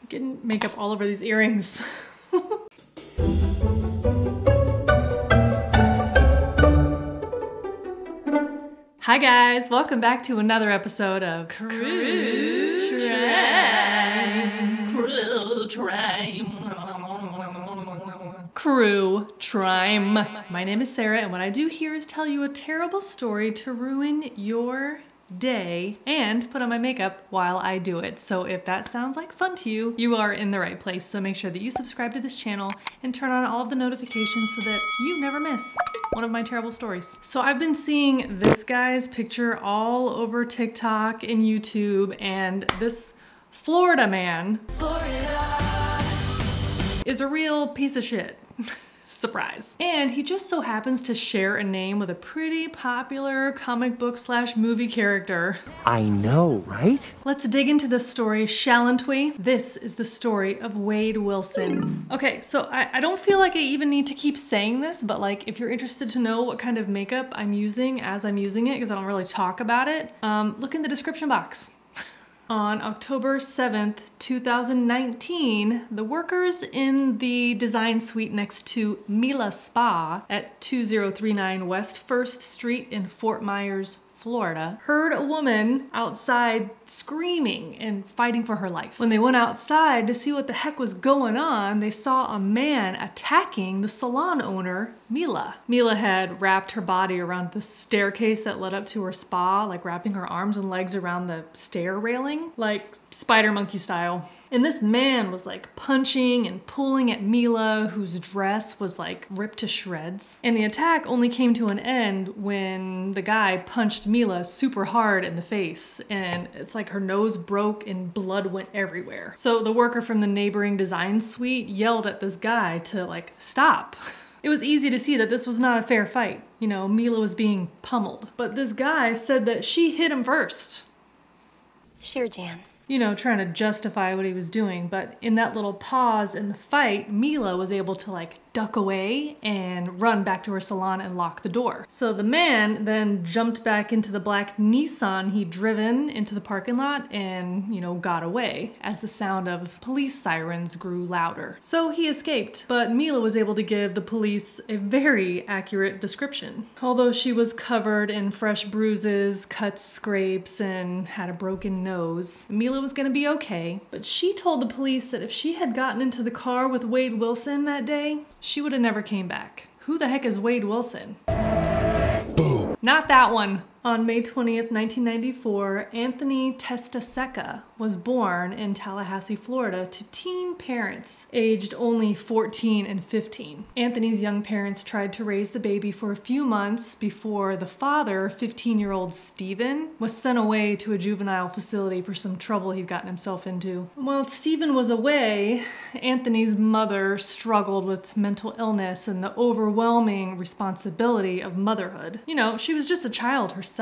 Getting makeup all over these earrings. Hi guys, welcome back to another episode of Crue Trime. Crue Trime. Crue Trime. My name is Sarah, and what I do here is tell you a terrible story to ruin your day and put on my makeup while I do it. So if that sounds like fun to you, you are in the right place. So make sure that you subscribe to this channel and turn on all of the notifications so that you never miss one of my terrible stories. So I've been seeing this guy's picture all over TikTok and YouTube, and this Florida man is a real piece of shit. Surprise. And he just so happens to share a name with a pretty popular comic book / movie character. I know, right? Let's dig into this story, shalln't we? This is the story of Wade Wilson. Okay, so I don't feel like I even need to keep saying this, but like if you're interested to know what kind of makeup I'm using as I'm using it, because I don't really talk about it, look in the description box. On October 7th, 2019, the workers in the design suite next to Mila Spa at 2039 West 1st Street in Fort Myers, Florida, heard a woman outside screaming and fighting for her life. When they went outside to see what the heck was going on, they saw a man attacking the salon owner, Mila. Mila had wrapped her body around the staircase that led up to her spa, like wrapping her arms and legs around the stair railing, like spider monkey style. And this man was like punching and pulling at Mila, whose dress was like ripped to shreds. And the attack only came to an end when the guy punched Mila super hard in the face, and it's like her nose broke and blood went everywhere. So the worker from the neighboring design suite yelled at this guy to like stop. It was easy to see that this was not a fair fight. You know, Mila was being pummeled. But this guy said that she hit him first. Sure, Jan. You know, trying to justify what he was doing. But in that little pause in the fight, Mila was able to like duck away and run back to her salon and lock the door. So the man then jumped back into the black Nissan he'd driven into the parking lot and, you know, got away as the sound of police sirens grew louder. So he escaped, but Mila was able to give the police a very accurate description. Although she was covered in fresh bruises, cuts, scrapes, and had a broken nose, Mila was gonna be okay, but she told the police that if she had gotten into the car with Wade Wilson that day, she would have never came back. Who the heck is Wade Wilson? Boom. Not that one. On May 20th, 1994, Anthony Testaseca was born in Tallahassee, Florida to teen parents aged only 14 and 15. Anthony's young parents tried to raise the baby for a few months before the father, 15-year-old Steven, was sent away to a juvenile facility for some trouble he'd gotten himself into. While Steven was away, Anthony's mother struggled with mental illness and the overwhelming responsibility of motherhood. You know, she was just a child herself.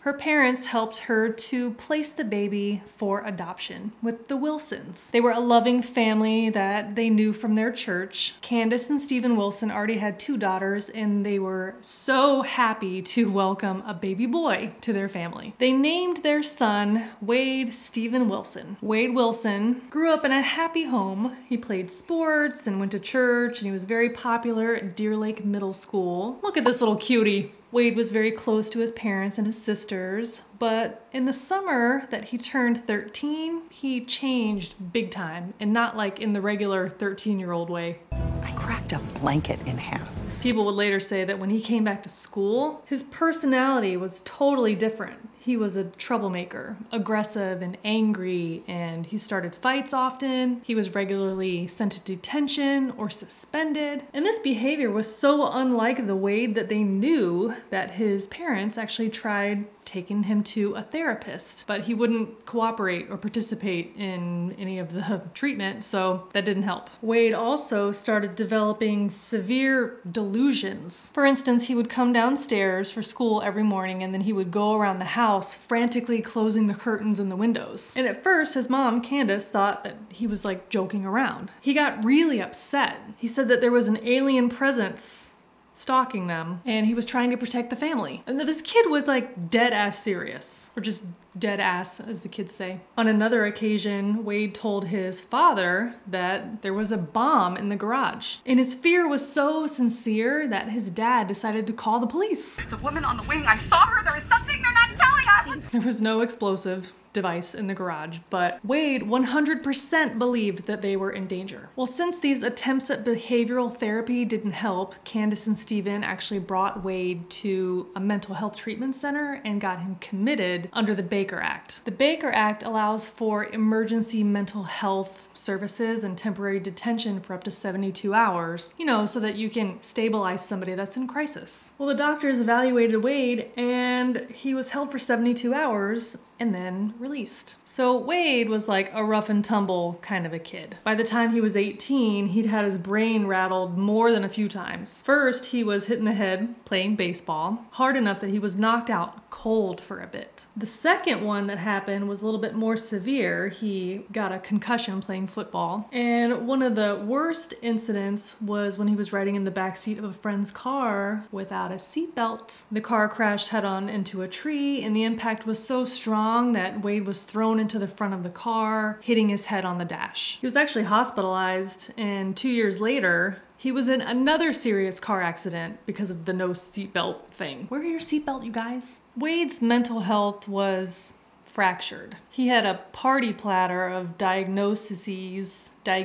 Her parents helped her to place the baby for adoption with the Wilsons. They were a loving family that they knew from their church. Candace and Stephen Wilson already had 2 daughters, and they were so happy to welcome a baby boy to their family. They named their son Wade Stephen Wilson. Wade Wilson grew up in a happy home. He played sports and went to church, and he was very popular at Deer Lake Middle School. Look at this little cutie. Wade was very close to his parents and his sisters, but in the summer that he turned 13, he changed big time, and not like in the regular 13-year-old way. I cracked a blanket in half. People would later say that when he came back to school, his personality was totally different. He was a troublemaker, aggressive and angry, and he started fights often. He was regularly sent to detention or suspended. And this behavior was so unlike the Wade that they knew that his parents actually tried taking him to a therapist, but he wouldn't cooperate or participate in any of the treatment, so that didn't help. Wade also started developing severe delusions. For instance, he would come downstairs for school every morning, and then he would go around the house frantically closing the curtains and the windows. And at first, his mom, Candace, thought that he was like joking around. He got really upset. He said that there was an alien presence stalking them, and he was trying to protect the family. And this kid was like dead ass serious, or just dead ass, as the kids say. On another occasion, Wade told his father that there was a bomb in the garage, and his fear was so sincere that his dad decided to call the police. There's a woman on the wing. I saw her. There is something they're not telling us. There was no explosive device in the garage, but Wade 100% believed that they were in danger. Well, since these attempts at behavioral therapy didn't help, Candace and Steven actually brought Wade to a mental health treatment center and got him committed under the Baker Act. The Baker Act allows for emergency mental health services and temporary detention for up to 72 hours, you know, so that you can stabilize somebody that's in crisis. Well, the doctors evaluated Wade and he was held for 72 hours and then released. So Wade was like a rough and tumble kind of a kid. By the time he was 18, he'd had his brain rattled more than a few times. First, he was hit in the head playing baseball, hard enough that he was knocked out cold for a bit. The second one that happened was a little bit more severe. He got a concussion playing football. And one of the worst incidents was when he was riding in the backseat of a friend's car without a seatbelt. The car crashed head-on into a tree, and the impact was so strong that Wade was thrown into the front of the car, hitting his head on the dash. He was actually hospitalized, and 2 years later, he was in another serious car accident because of the no seatbelt thing. Wear your seatbelt, you guys. Wade's mental health was fractured. He had a party platter of diagnoses. A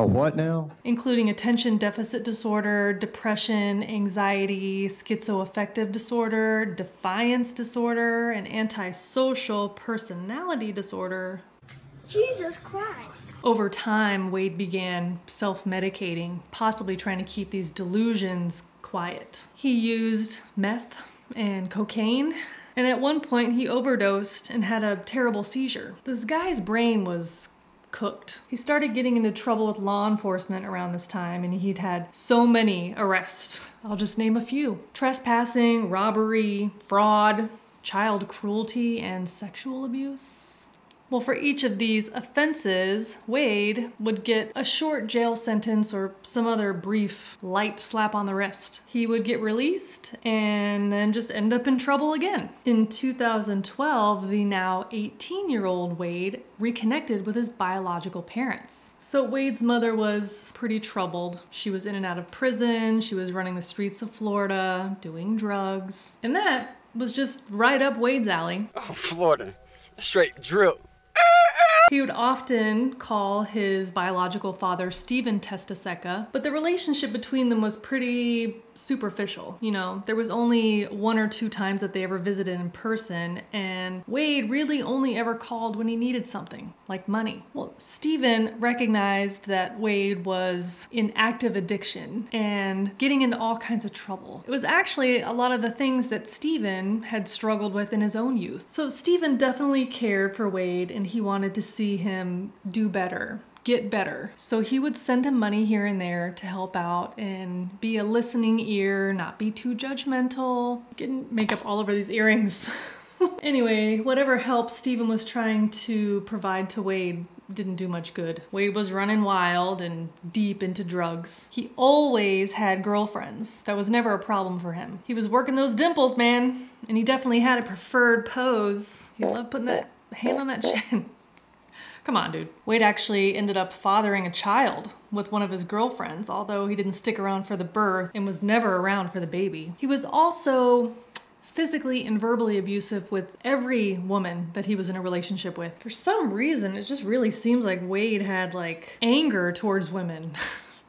what now? Including attention deficit disorder, depression, anxiety, schizoaffective disorder, defiance disorder, and antisocial personality disorder. Jesus Christ. Over time, Wade began self-medicating, possibly trying to keep these delusions quiet. He used meth and cocaine, and at one point he overdosed and had a terrible seizure. This guy's brain was cooked. He started getting into trouble with law enforcement around this time, and he'd had so many arrests. I'll just name a few: trespassing, robbery, fraud, child cruelty, and sexual abuse. Well, for each of these offenses, Wade would get a short jail sentence or some other brief light slap on the wrist. He would get released and then just end up in trouble again. In 2012, the now 18-year-old Wade reconnected with his biological parents. So Wade's mother was pretty troubled. She was in and out of prison. She was running the streets of Florida, doing drugs. And that was just right up Wade's alley. Oh, Florida. Straight drip. He would often call his biological father Steven Testaseca, but the relationship between them was pretty superficial. You know, there was only 1 or 2 times that they ever visited in person, and Wade really only ever called when he needed something, like money. Well, Steven recognized that Wade was in active addiction and getting into all kinds of trouble. It was actually a lot of the things that Steven had struggled with in his own youth. So Steven definitely cared for Wade, and he wanted to see him do better, get better. So he would send him money here and there to help out and be a listening ear, not be too judgmental. Getting makeup all over these earrings. Anyway, whatever help Steven was trying to provide to Wade didn't do much good. Wade was running wild and deep into drugs. He always had girlfriends. That was never a problem for him. He was working those dimples, man, and he definitely had a preferred pose. He loved putting that hand on that chin. Come on, dude. Wade actually ended up fathering a child with one of his girlfriends, although he didn't stick around for the birth and was never around for the baby. He was also physically and verbally abusive with every woman that he was in a relationship with. For some reason, it just really seems like Wade had like anger towards women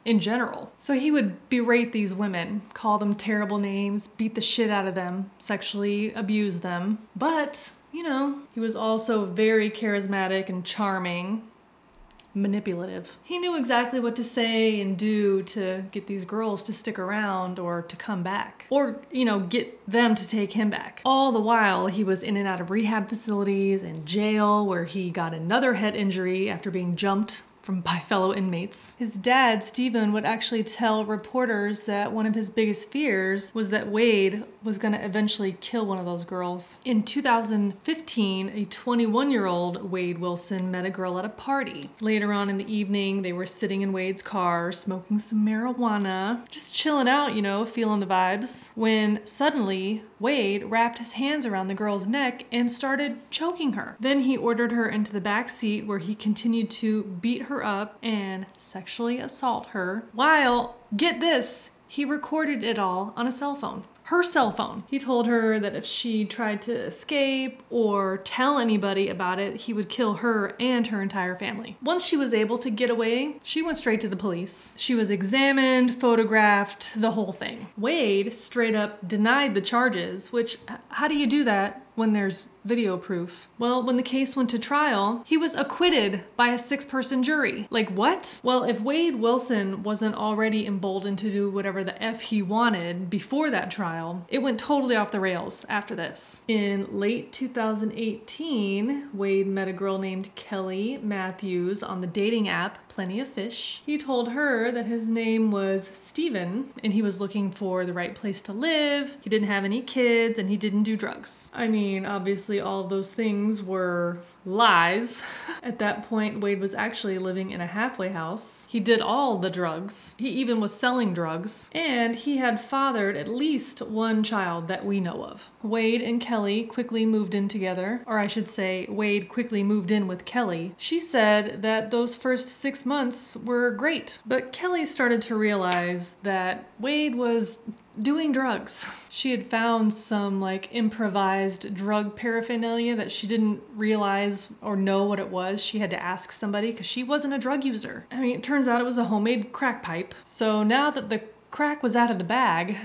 in general. So he would berate these women, call them terrible names, beat the shit out of them, sexually abuse them. But, you know, he was also very charismatic and charming, manipulative. He knew exactly what to say and do to get these girls to stick around or to come back. Or, you know, get them to take him back. All the while, he was in and out of rehab facilities and jail, where he got another head injury after being jumped by fellow inmates. His dad, Stephen, would actually tell reporters that one of his biggest fears was that Wade was going to eventually kill one of those girls. In 2015, a 21-year-old Wade Wilson met a girl at a party. Later on in the evening, they were sitting in Wade's car, smoking some marijuana, just chilling out, you know, feeling the vibes, when suddenly Wade wrapped his hands around the girl's neck and started choking her. Then he ordered her into the back seat where he continued to beat her up and sexually assault her while, get this, he recorded it all on a cell phone. Her cell phone. He told her that if she tried to escape or tell anybody about it, he would kill her and her entire family. Once she was able to get away, she went straight to the police. She was examined, photographed, the whole thing. Wade straight up denied the charges, which, how do you do that when there's video proof? Well, when the case went to trial, he was acquitted by a 6-person jury. Like, what? Well, if Wade Wilson wasn't already emboldened to do whatever the F he wanted before that trial, it went totally off the rails after this. In late 2018, Wade met a girl named Kelly Matthews on the dating app Plenty of Fish. He told her that his name was Steven and he was looking for the right place to live, he didn't have any kids, and he didn't do drugs. I mean, obviously all of those things were lies. At that point, Wade was actually living in a halfway house. He did all the drugs. He even was selling drugs. And he had fathered at least one child that we know of. Wade and Kelly quickly moved in together, or I should say, Wade quickly moved in with Kelly. She said that those first 6 months were great, but Kelly started to realize that Wade was doing drugs. She had found some like improvised drug paraphernalia that she didn't realize or know what it was. She had to ask somebody because she wasn't a drug user. I mean, it turns out it was a homemade crack pipe. So now that the crack was out of the bag,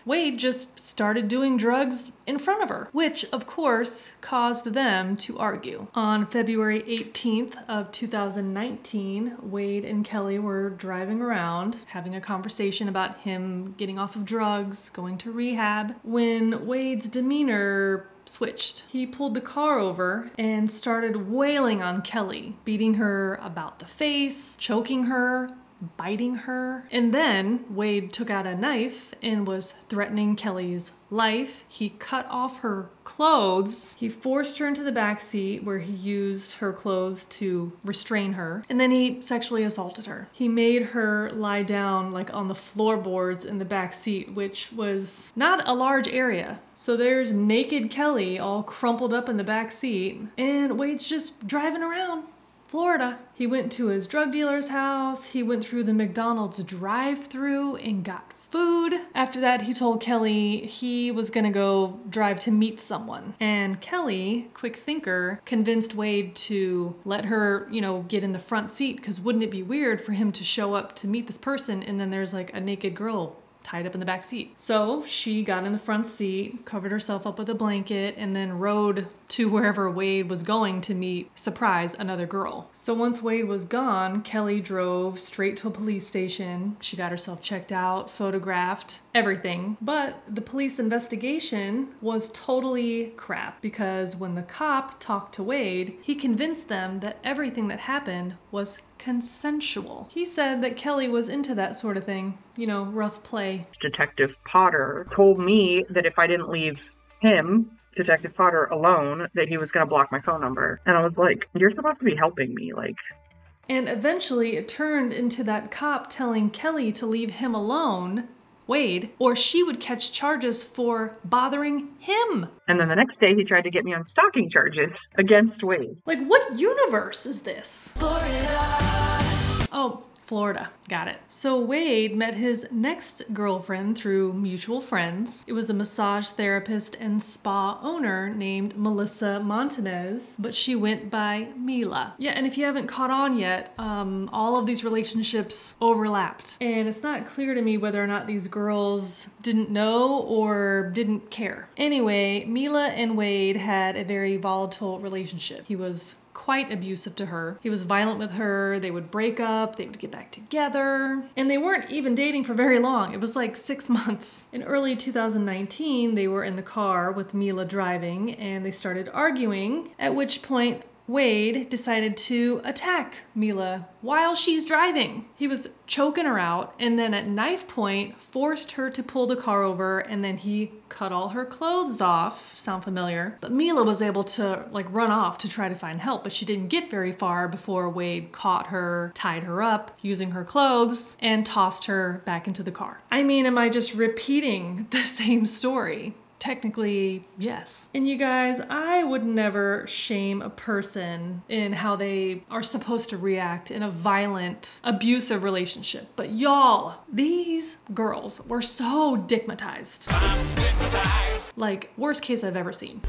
Wade just started doing drugs in front of her, which of course caused them to argue. On February 18th of 2019, Wade and Kelly were driving around having a conversation about him getting off of drugs, going to rehab, when Wade's demeanor switched. He pulled the car over and started wailing on Kelly, beating her about the face, choking her, biting her. And then Wade took out a knife and was threatening Kelly's life. He cut off her clothes. He forced her into the back seat where he used her clothes to restrain her. And then he sexually assaulted her. He made her lie down like on the floorboards in the back seat, which was not a large area. So there's naked Kelly all crumpled up in the back seat, and Wade's just driving around Florida. He went to his drug dealer's house. He went through the McDonald's drive-thru and got food. After that, he told Kelly he was gonna go drive to meet someone. And Kelly, quick thinker, convinced Wade to let her, you know, get in the front seat, because wouldn't it be weird for him to show up to meet this person and then there's like a naked girl tied up in the back seat. So she got in the front seat, covered herself up with a blanket, and then rode to wherever Wade was going to meet, surprise, another girl. So once Wade was gone, Kelly drove straight to a police station. She got herself checked out, photographed, everything. But the police investigation was totally crap, because when the cop talked to Wade, he convinced them that everything that happened was consensual. He said that Kelly was into that sort of thing, you know, rough play. Detective Potter told me that if I didn't leave him, Detective Potter, alone, that he was going to block my phone number. And I was like, you're supposed to be helping me, like. And eventually it turned into that cop telling Kelly to leave him alone, Wade, or she would catch charges for bothering him. And then the next day he tried to get me on stalking charges against Wade. Like, what universe is this? Florida. Oh, Florida. Got it. So Wade met his next girlfriend through mutual friends. It was a massage therapist and spa owner named Melissa Montanez, but she went by Mila. Yeah, and if you haven't caught on yet, all of these relationships overlapped. And it's not clear to me whether or not these girls didn't know or didn't care. Anyway, Mila and Wade had a very volatile relationship. He was quite abusive to her. He was violent with her. They would break up, they would get back together, and they weren't even dating for very long. It was like 6 months. In early 2019, they were in the car with Mila driving and they started arguing, at which point Wade decided to attack Mila while she's driving. He was choking her out and then at knife point forced her to pull the car over, and then he cut all her clothes off. Sound familiar? But Mila was able to like run off to try to find help, but she didn't get very far before Wade caught her, tied her up using her clothes, and tossed her back into the car. I mean, am I just repeating the same story? Technically, yes. And you guys, I would never shame a person in how they are supposed to react in a violent, abusive relationship. But y'all, these girls were so dickmatized. Like, worst case I've ever seen.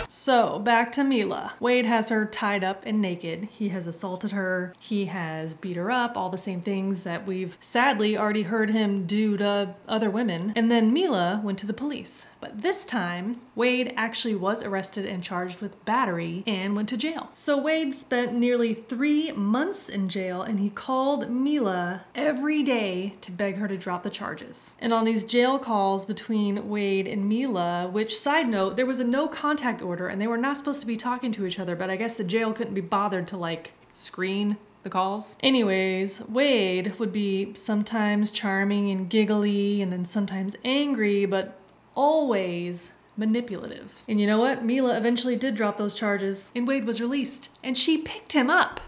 So back to Mila. Wade has her tied up and naked. He has assaulted her. He has beat her up, all the same things that we've sadly already heard him do to other women. And then Mila went to the police. But this time, Wade actually was arrested and charged with battery and went to jail. So Wade spent nearly 3 months in jail, and he called Mila every day to beg her to drop the charges. And on these jail calls between Wade and Mila, which, side note, there was a no contact order and they were not supposed to be talking to each other, but I guess the jail couldn't be bothered to like screen the calls. Anyways, Wade would be sometimes charming and giggly and then sometimes angry, but always manipulative. And you know what? Mila eventually did drop those charges and Wade was released and she picked him up.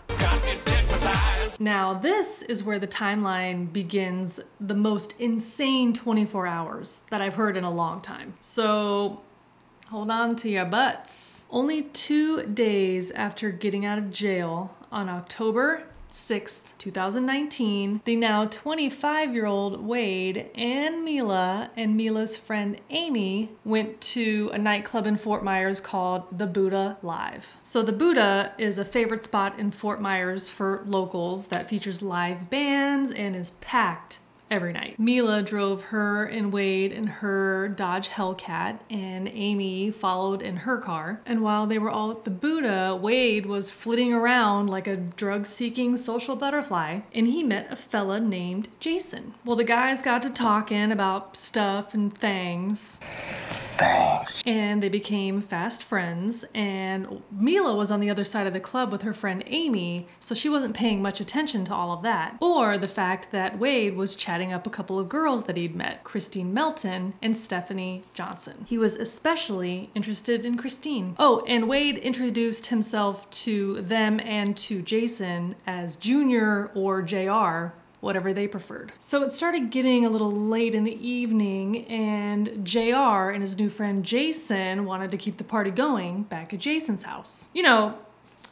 Now this is where the timeline begins the most insane 24 hours that I've heard in a long time. So hold on to your butts. Only 2 days after getting out of jail on October 6th, 2019, the now 25-year-old Wade and Mila's friend Amy went to a nightclub in Fort Myers called the Buddha Live. So the Buddha is a favorite spot in Fort Myers for locals that features live bands and is packed every night. Mila drove her and Wade in her Dodge Hellcat, and Amy followed in her car. And while they were all at the Buddha, Wade was flitting around like a drug-seeking social butterfly, and he met a fella named Jason. Well, the guys got to talking about stuff and things. And they became fast friends, and Mila was on the other side of the club with her friend Amy, so she wasn't paying much attention to all of that. Or the fact that Wade was chatting up a couple of girls that he'd met, Christine Melton and Stephanie Johnson. He was especially interested in Christine. Oh, and Wade introduced himself to them and to Jason as Junior or JR, whatever they preferred. So it started getting a little late in the evening, and JR and his new friend Jason wanted to keep the party going back at Jason's house. You know,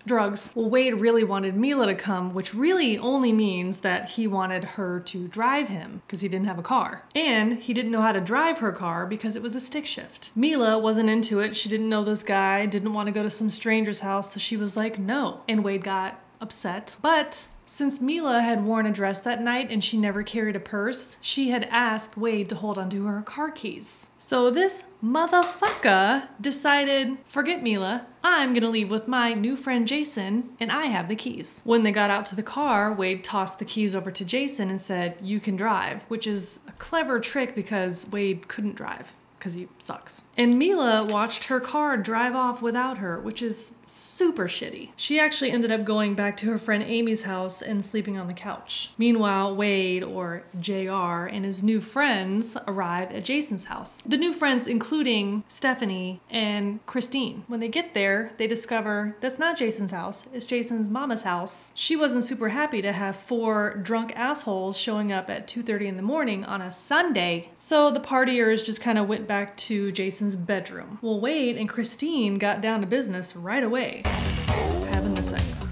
drugs. Well, Wade really wanted Mila to come, which really only means that he wanted her to drive him because he didn't have a car. And he didn't know how to drive her car because it was a stick shift. Mila wasn't into it. She didn't know this guy, didn't want to go to some stranger's house, so she was like, no. And Wade got upset. But since Mila had worn a dress that night and she never carried a purse, she had asked Wade to hold onto her car keys. So this motherfucker decided, forget Mila, I'm gonna leave with my new friend Jason and I have the keys. When they got out to the car, Wade tossed the keys over to Jason and said, you can drive, which is a clever trick because Wade couldn't drive because he sucks. And Mila watched her car drive off without her, which is super shitty. She actually ended up going back to her friend Amy's house and sleeping on the couch. Meanwhile, Wade, or JR, and his new friends arrive at Jason's house. The new friends including Stephanie and Christine. When they get there, they discover that's not Jason's house, it's Jason's mama's house. She wasn't super happy to have 4 drunk assholes showing up at 2:30 in the morning on a Sunday, so the partiers just kind of went back to Jason's bedroom. Well, Wade and Christine got down to business right away, having the sex.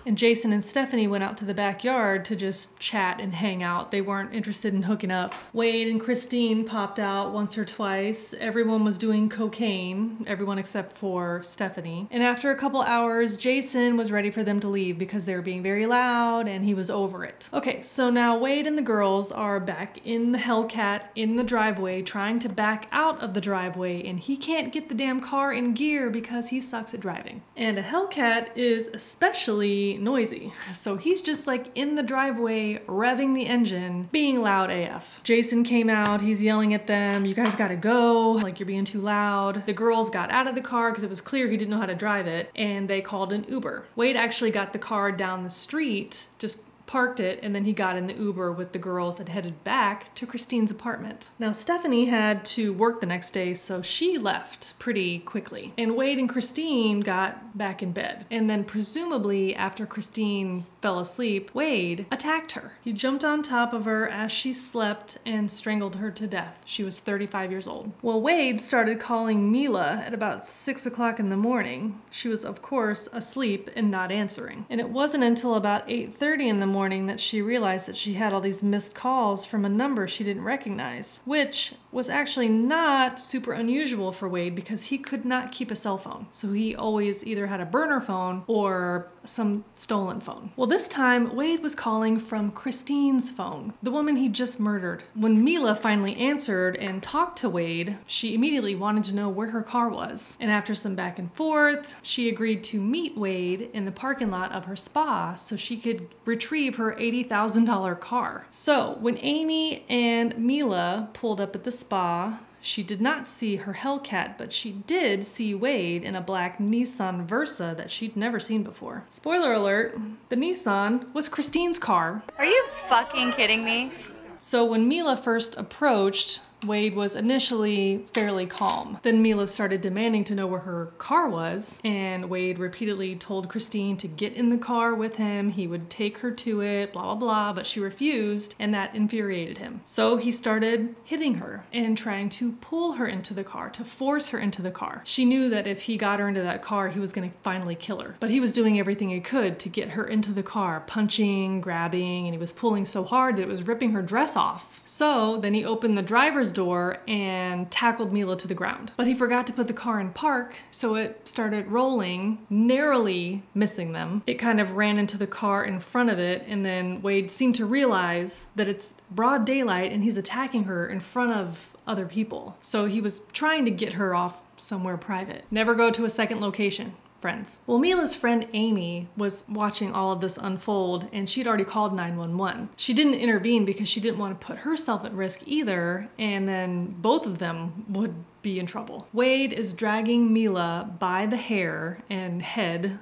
And Jason and Stephanie went out to the backyard to just chat and hang out. They weren't interested in hooking up. Wade and Christine popped out once or twice. Everyone was doing cocaine, everyone except for Stephanie. And after a couple hours, Jason was ready for them to leave because they were being very loud and he was over it. Okay, so now Wade and the girls are back in the Hellcat in the driveway trying to back out of the driveway, and he can't get the damn car in gear because he sucks at driving. And a Hellcat is especially noisy. So he's just like in the driveway, revving the engine, being loud AF. Jason came out, he's yelling at them, "You guys gotta go, like you're being too loud." The girls got out of the car because it was clear he didn't know how to drive it, and they called an Uber. Wade actually got the car down the street, just parked it, and then he got in the Uber with the girls and headed back to Christine's apartment. Now, Stephanie had to work the next day, so she left pretty quickly. And Wade and Christine got back in bed. And then presumably after Christine fell asleep, Wade attacked her. He jumped on top of her as she slept and strangled her to death. She was 35 years old. Well, Wade started calling Mila at about 6 o'clock in the morning. She was, of course, asleep and not answering. And it wasn't until about 8:30 in the morning that she realized that she had all these missed calls from a number she didn't recognize, which was actually not super unusual for Wade because he could not keep a cell phone. So he always either had a burner phone or some stolen phone. Well, this time Wade was calling from Christine's phone, the woman he just murdered. When Mila finally answered and talked to Wade, she immediately wanted to know where her car was. And after some back and forth, she agreed to meet Wade in the parking lot of her spa so she could retrieve her $80,000 car. So when Amy and Mila pulled up at the spa, she did not see her Hellcat, but she did see Wade in a black Nissan Versa that she'd never seen before. Spoiler alert, the Nissan was Christine's car. Are you fucking kidding me? So when Mila first approached, Wade was initially fairly calm. Then Mila started demanding to know where her car was, and Wade repeatedly told Christine to get in the car with him, he would take her to it, blah, blah, blah, but she refused, and that infuriated him. So he started hitting her and trying to pull her into the car, to force her into the car. She knew that if he got her into that car, he was gonna finally kill her. But he was doing everything he could to get her into the car, punching, grabbing, and he was pulling so hard that it was ripping her dress off. So then he opened the driver's door and tackled Mila to the ground. But he forgot to put the car in park, so it started rolling, narrowly missing them. It kind of ran into the car in front of it, and then Wade seemed to realize that it's broad daylight and he's attacking her in front of other people. So he was trying to get her off somewhere private. Never go to a second location, friends. Well, Mila's friend Amy was watching all of this unfold, and she'd already called 911. She didn't intervene because she didn't want to put herself at risk either, and then both of them would be in trouble. Wade is dragging Mila by the hair and head,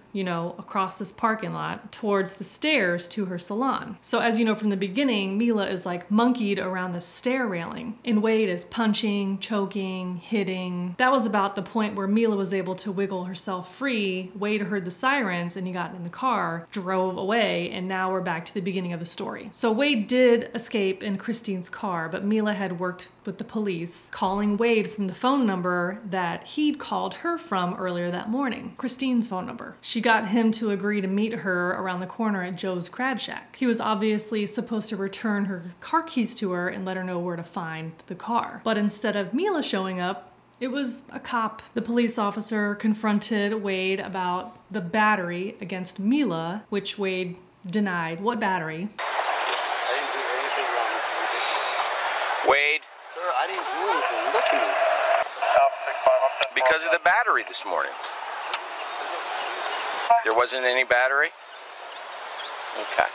across this parking lot towards the stairs to her salon. So as you know from the beginning, Mila is like monkeyed around the stair railing, and Wade is punching, choking, hitting. That was about the point where Mila was able to wiggle herself free. Wade heard the sirens and he got in the car, drove away, and now we're back to the beginning of the story. So Wade did escape in Christine's car, but Mila had worked with the police, calling Wade from the phone number that he'd called her from earlier that morning, Christine's phone number. She got him to agree to meet her around the corner at Joe's Crab Shack. He was obviously supposed to return her car keys to her and let her know where to find the car. But instead of Mila showing up, it was a cop. The police officer confronted Wade about the battery against Mila, which Wade denied. What battery? I didn't do anything wrong. Wade. Sir, I didn't do anything. Look at me. Because of the battery this morning. There wasn't any battery? Okay.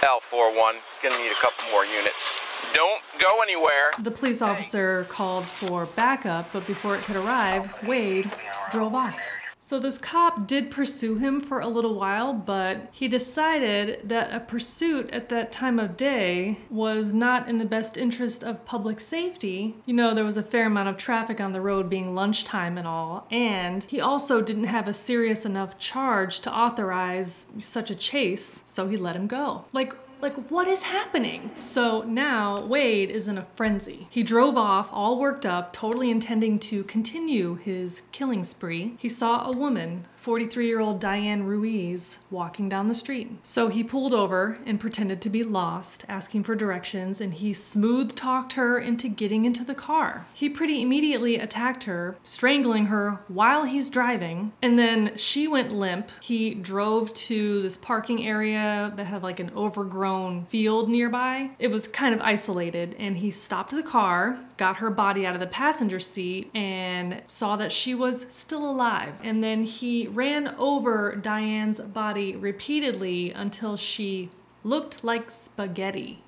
L41, gonna need a couple more units. Don't go anywhere. The police officer called for backup, but before it could arrive, Wade drove off. So this cop did pursue him for a little while, but he decided that a pursuit at that time of day was not in the best interest of public safety. There was a fair amount of traffic on the road being lunchtime and all, and he also didn't have a serious enough charge to authorize such a chase, so he let him go. Like, what is happening? So now Wade is in a frenzy. He drove off all worked up, totally intending to continue his killing spree. He saw a woman, 43-year-old Diane Ruiz, walking down the street. So he pulled over and pretended to be lost, asking for directions, and he smooth talked her into getting into the car. He pretty immediately attacked her, strangling her while he's driving, and then she went limp. He drove to this parking area that had like an overgrown field nearby. It was kind of isolated, and he stopped the car, got her body out of the passenger seat, and saw that she was still alive. And then he ran over Diane's body repeatedly until she looked like spaghetti.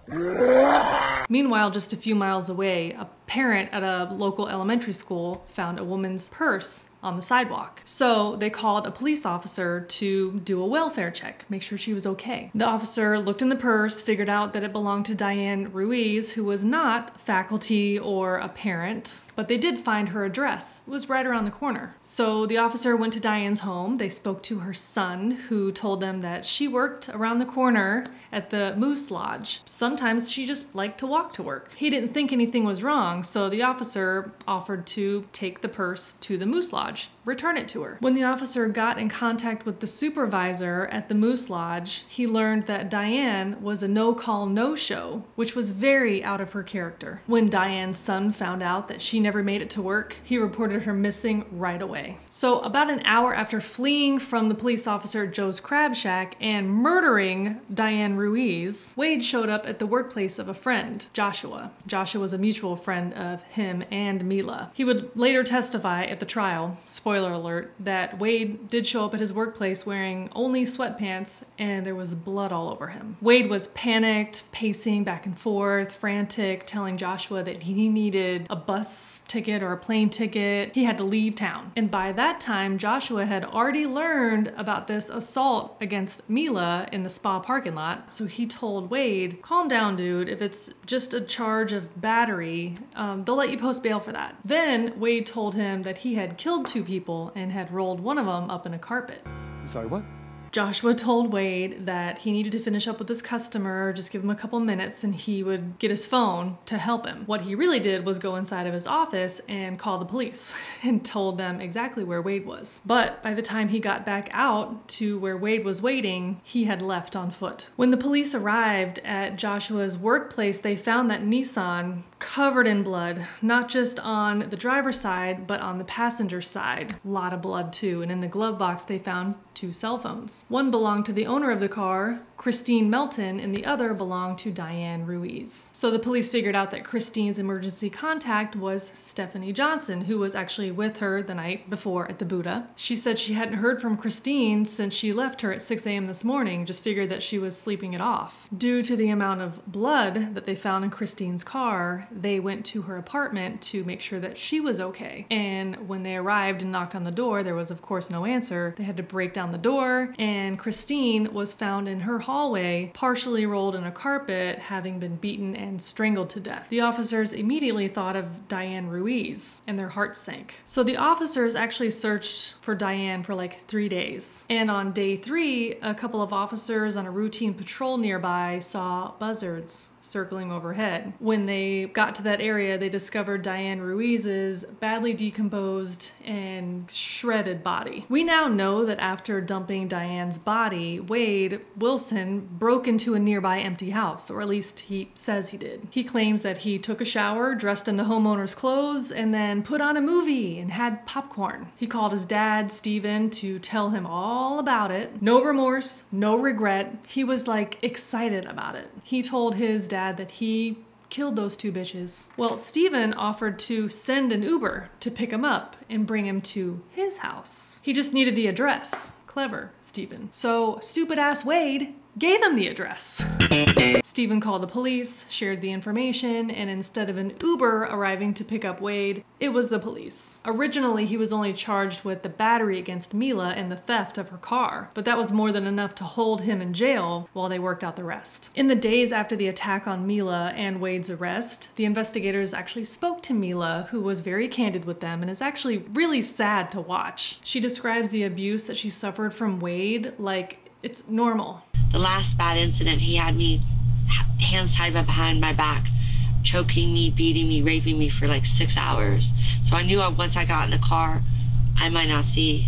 Meanwhile, just a few miles away, a parent at a local elementary school found a woman's purse on the sidewalk. So they called a police officer to do a welfare check, make sure she was okay. The officer looked in the purse, figured out that it belonged to Diane Ruiz, who was not faculty or a parent, but they did find her address. It was right around the corner. So the officer went to Diane's home. They spoke to her son, who told them that she worked around the corner at the Moose Lodge. Sometimes she just liked to walk to work. He didn't think anything was wrong, so the officer offered to take the purse to the Moose Lodge, return it to her. When the officer got in contact with the supervisor at the Moose Lodge, he learned that Diane was a no-call, no-show, which was very out of her character. When Diane's son found out that she never made it to work, he reported her missing right away. So about an hour after fleeing from the police officer at Joe's Crab Shack and murdering Diane Ruiz, Wade showed up at the workplace of a friend, Joshua. Joshua was a mutual friend of him and Mila. He would later testify at the trial, spoiler alert, that Wade did show up at his workplace wearing only sweatpants and there was blood all over him. Wade was panicked, pacing back and forth, frantic, telling Joshua that he needed a bus ticket or a plane ticket. He had to leave town. And by that time, Joshua had already learned about this assault against Mila in the spa parking lot. So he told Wade, calm down, dude. If it's just a charge of battery, they'll let you post bail for that. Then Wade told him that he had killed 2 people and had rolled one of them up in a carpet. I'm sorry, what? Joshua told Wade that he needed to finish up with his customer, just give him a couple minutes and he would get his phone to help him. What he really did was go inside of his office and call the police and told them exactly where Wade was. But by the time he got back out to where Wade was waiting, he had left on foot. When the police arrived at Joshua's workplace, they found that Nissan covered in blood, not just on the driver's side, but on the passenger side. A lot of blood too. And in the glove box, they found 2 cell phones. One belonged to the owner of the car, Christine Melton, and the other belonged to Diane Ruiz. So the police figured out that Christine's emergency contact was Stephanie Johnson, who was actually with her the night before at the Buddha. She said she hadn't heard from Christine since she left her at 6 a.m. this morning, just figured that she was sleeping it off. Due to the amount of blood that they found in Christine's car, they went to her apartment to make sure that she was okay. And when they arrived and knocked on the door, there was of course no answer. They had to break down the door, and Christine was found in her hallway, partially rolled in a carpet, having been beaten and strangled to death. The officers immediately thought of Diane Ruiz, and their hearts sank. So the officers actually searched for Diane for like 3 days. And on day 3, a couple of officers on a routine patrol nearby saw buzzards circling overhead. When they got to that area, they discovered Diane Ruiz's badly decomposed and shredded body. We now know that after dumping Diane's body, Wade Wilson broke into a nearby empty house, or at least he says he did. He claims that he took a shower, dressed in the homeowner's clothes, and then put on a movie and had popcorn. He called his dad, Steven, to tell him all about it. No remorse, no regret. He was like excited about it. He told his dad that he killed those 2 bitches. Well, Steven offered to send an Uber to pick him up and bring him to his house. He just needed the address. Clever, Steven. So stupid ass Wade gave him the address. Steven called the police, shared the information, and instead of an Uber arriving to pick up Wade, it was the police. Originally, he was only charged with the battery against Mila and the theft of her car, but that was more than enough to hold him in jail while they worked out the rest. In the days after the attack on Mila and Wade's arrest, the investigators actually spoke to Mila, who was very candid with them and is actually really sad to watch. She describes the abuse that she suffered from Wade like it's normal. The last bad incident, he had me hands tied behind my back, choking me, beating me, raping me for like 6 hours. So I knew once I got in the car, I might not see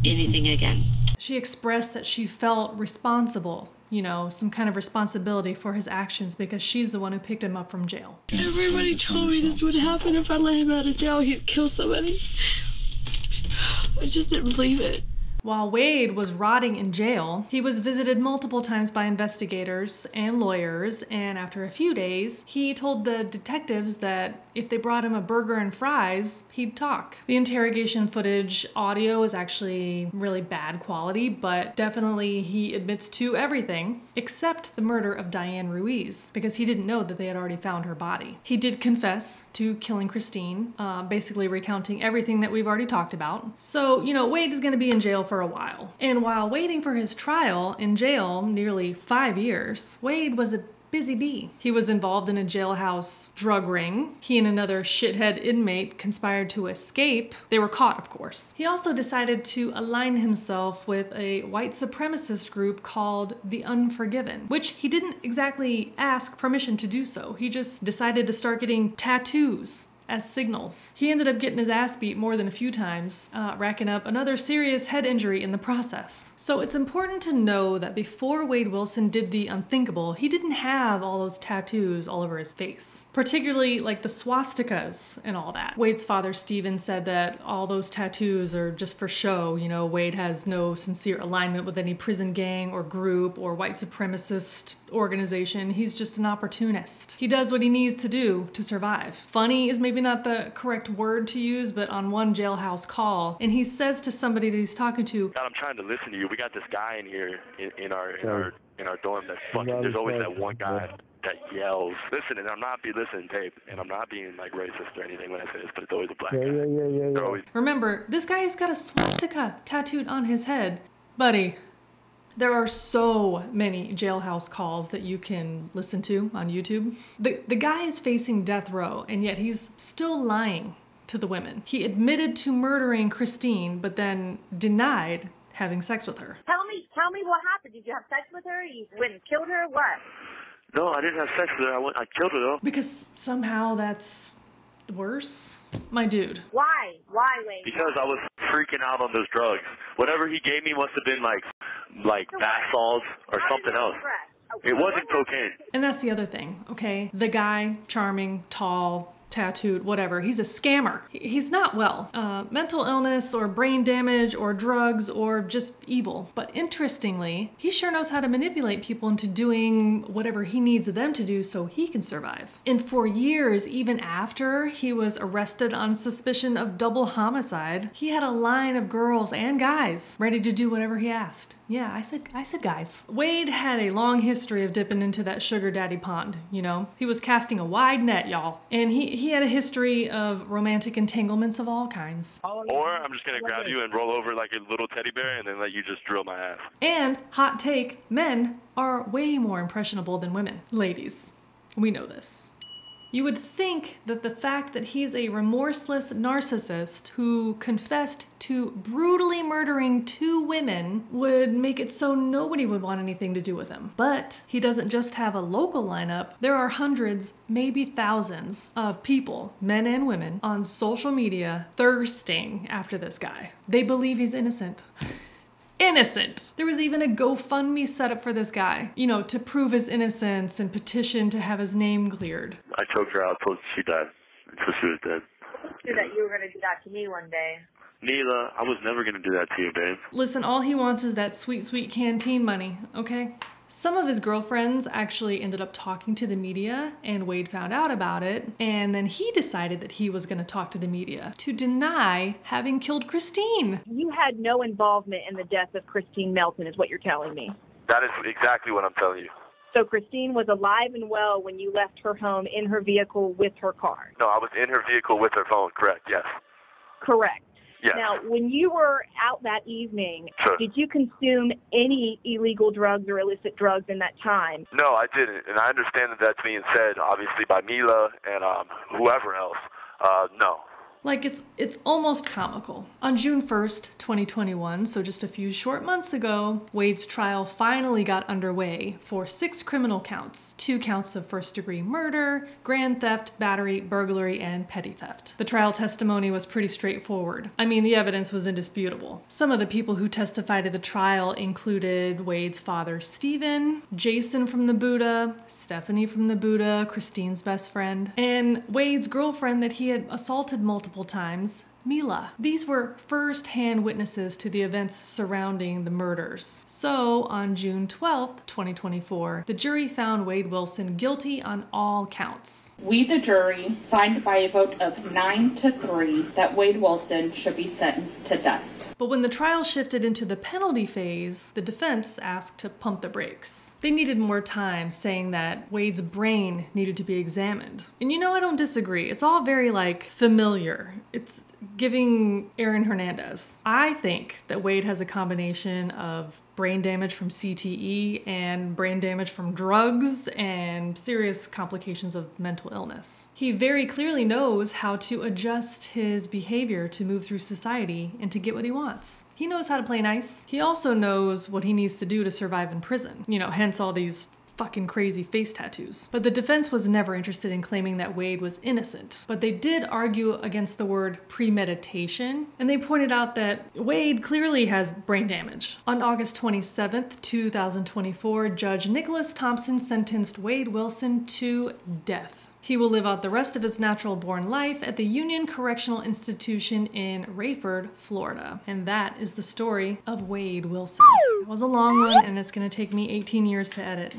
anything again. She expressed that she felt responsible, you know, some kind of responsibility for his actions because she's the one who picked him up from jail. Everybody told me this would happen if I let him out of jail. He'd kill somebody. I just didn't believe it. While Wade was rotting in jail, he was visited multiple times by investigators and lawyers, and after a few days, he told the detectives that if they brought him a burger and fries, he'd talk. The interrogation footage audio is actually really bad quality, but definitely he admits to everything except the murder of Diane Ruiz, because he didn't know that they had already found her body. He did confess to killing Christine, basically recounting everything that we've already talked about. So, you know, Wade is going to be in jail for a while. And while waiting for his trial in jail, nearly 5 years, Wade was a busy bee. He was involved in a jailhouse drug ring. He and another shithead inmate conspired to escape. They were caught, of course. He also decided to align himself with a white supremacist group called the Unforgiven, which he didn't exactly ask permission to do so. He just decided to start getting tattoos as signals. He ended up getting his ass beat more than a few times, racking up another serious head injury in the process. So it's important to know that before Wade Wilson did the unthinkable, he didn't have all those tattoos all over his face, particularly like the swastikas and all that. Wade's father, Steven, said that all those tattoos are just for show. You know, Wade has no sincere alignment with any prison gang or group or white supremacist organization. He's just an opportunist. He does what he needs to do to survive. Funny is maybe not the correct word to use, but on one jailhouse call, and he says to somebody that he's talking to, God, I'm trying to listen to you. We got this guy in here in our dorm that's fucking, there's always that one guy that yells. Listen, and I'm not listening, tape, and I'm not being like racist or anything when I say this, but it's always a black guy. Always... Remember, this guy has got a swastika tattooed on his head. Buddy, there are so many jailhouse calls that you can listen to on YouTube. The guy is facing death row, and yet he's still lying to the women. He admitted to murdering Christine, but then denied having sex with her. Tell me what happened. Did you have sex with her? You went and killed her? What? No, I didn't have sex with her. I killed her though. Because somehow that's worse? My dude. Why? Why, Wade? Because I was freaking out on those drugs. Whatever he gave me must have been like bath salts or something else. It wasn't cocaine. And that's the other thing, okay? The guy, charming, tall, tattooed, whatever, he's a scammer. He's not well. Mental illness or brain damage or drugs or just evil. But interestingly, he sure knows how to manipulate people into doing whatever he needs them to do so he can survive. And for years, even after he was arrested on suspicion of double homicide, he had a line of girls and guys ready to do whatever he asked. Yeah, I said guys. Wade had a long history of dipping into that sugar daddy pond, you know? He was casting a wide net, y'all. And he had a history of romantic entanglements of all kinds. Or I'm just gonna grab you and roll over like a little teddy bear and then let you just drill my ass. And, hot take, men are way more impressionable than women. Ladies, we know this. You would think that the fact that he's a remorseless narcissist who confessed to brutally murdering 2 women would make it so nobody would want anything to do with him. But he doesn't just have a local lineup. There are hundreds, maybe thousands of people, men and women, on social media thirsting after this guy. They believe he's innocent. Innocent. There was even a GoFundMe set up for this guy, you know, to prove his innocence and petition to have his name cleared. I choked her out till she died, until she was dead. You that you were going to do that to me one day. Neela, I was never going to do that to you, babe. Listen, all he wants is that sweet, sweet canteen money, okay? Some of his girlfriends actually ended up talking to the media, and Wade found out about it, and then he decided that he was going to talk to the media to deny having killed Christine. You had no involvement in the death of Christine Melton, is what you're telling me. That is exactly what I'm telling you. So Christine was alive and well when you left her home in her vehicle with her car? No, I was in her vehicle with her phone, correct, yes. Correct. Yes. Now, when you were out that evening, Sure. Did you consume any illegal drugs or illicit drugs in that time? No, I didn't, and I understand that that's being said, obviously, by Mila and whoever else. No. Like, it's almost comical. On June 1st, 2021, so just a few short months ago, Wade's trial finally got underway for 6 criminal counts. 2 counts of first-degree murder, grand theft, battery, burglary, and petty theft. The trial testimony was pretty straightforward. I mean, the evidence was indisputable. Some of the people who testified at the trial included Wade's father, Steven, Jason from the Buddha, Stephanie from the Buddha, Christine's best friend, and Wade's girlfriend that he had assaulted multiple times, Mila. These were first-hand witnesses to the events surrounding the murders. So, on June 12th, 2024, the jury found Wade Wilson guilty on all counts. We, the jury, find by a vote of 9-3 that Wade Wilson should be sentenced to death. But when the trial shifted into the penalty phase, the defense asked to pump the brakes. They needed more time, saying that Wade's brain needed to be examined. And you know, I don't disagree. It's all very, like, familiar. It's giving Aaron Hernandez. I think that Wade has a combination of brain damage from CTE and brain damage from drugs and serious complications of mental illness. He very clearly knows how to adjust his behavior to move through society and to get what he wants. He knows how to play nice. He also knows what he needs to do to survive in prison. You know, hence all these fucking crazy face tattoos. But the defense was never interested in claiming that Wade was innocent. But they did argue against the word premeditation, and they pointed out that Wade clearly has brain damage. On August 27th, 2024, Judge Nicholas Thompson sentenced Wade Wilson to death. He will live out the rest of his natural-born life at the Union Correctional Institution in Rayford, Florida. And that is the story of Wade Wilson. It was a long one, and it's gonna take me 18 years to edit.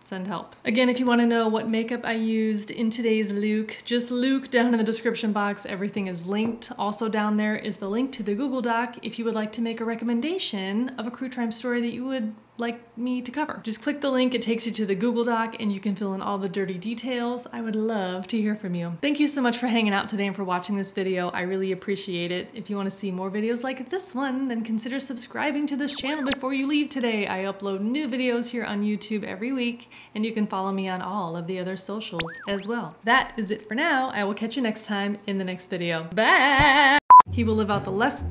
Send help. Again, if you want to know what makeup I used in today's look, just look down in the description box. Everything is linked. Also down there is the link to the Google Doc if you would like to make a recommendation of a Crue Trime story that you would like me to cover. Just click the link, it takes you to the Google Doc, and you can fill in all the dirty details. I would love to hear from you. Thank you so much for hanging out today and for watching this video. I really appreciate it. If you want to see more videos like this one, then consider subscribing to this channel before you leave today. I upload new videos here on YouTube every week, and you can follow me on all of the other socials as well. That is it for now. I will catch you next time in the next video. Bye! He will live out the last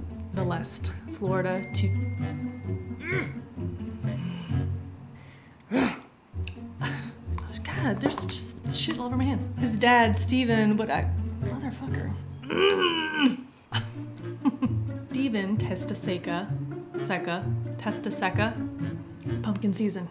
Florida to... God, there's just shit all over my hands. His dad, Steven, motherfucker. Steven Testaseca, it's pumpkin season.